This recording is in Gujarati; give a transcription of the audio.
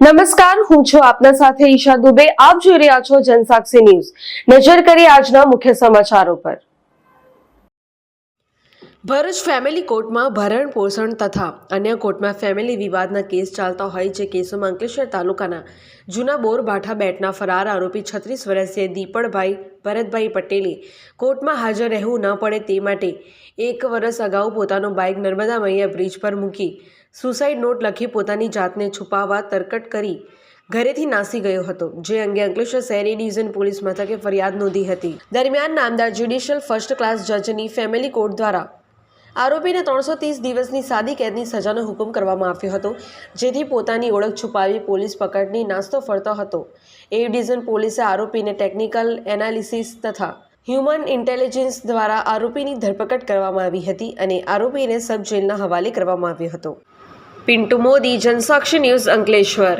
નમસ્કાર, હું છું આપના સાથે ઈશા દુબે. આપ જોઈ રહ્યા છો જનસાક્ષી ન્યૂઝ. નજર કરીએ આજના મુખ્ય સમાચારો પર. ભરૂચ ફેમિલી કોર્ટમાં ભરણ પોષણ તથા અન્ય કોર્ટમાં ફેમિલી વિવાદના કેસ ચાલતા હોય જે કેસોમાં અંકલેશ્વર તાલુકાના જૂના બોરભાઠા બેટના ફરાર આરોપી 36 વર્ષીય દીપડભાઈ ભરતભાઈ પટેલે કોર્ટમાં હાજર રહેવું ન પડે તે માટે 1 વર્ષ અગાઉ પોતાનું બાઇક નર્મદા મૈયા બ્રિજ પર મૂકી સુસાઇડ નોટ લખી પોતાની જાતને છુપાવવા તરકટ કરી ઘરેથી નાસી ગયો હતો, જે અંગે અંકલેશ્વર શહેરી ડિવિઝન પોલીસ મથકે ફરિયાદ નોંધી હતી. દરમિયાન નામદાર જ્યુડિશિયલ ફર્સ્ટ ક્લાસ જજની ફેમિલી કોર્ટ દ્વારા આરોપીને 330 દિવસની સાદી કેદની સજાનો હુકમ કરવામાં આવ્યો હતો, જેથી પોતાની ઓળખ છુપાવી પોલીસ પકડની નાસ્તો ફરતો હતો. એ ડિવિઝન પોલીસે આરોપીને ટેકનિકલ એનાલિસિસ તથા હ્યુમન ઇન્ટેલિજન્સ દ્વારા આરોપીની ધરપકડ કરવામાં આવી હતી અને આરોપીને સબ જેલના હવાલે કરવામાં આવ્યો હતો. પિન્ટુ મોદી, જનસાક્ષી ન્યૂઝ, અંકલેશ્વર.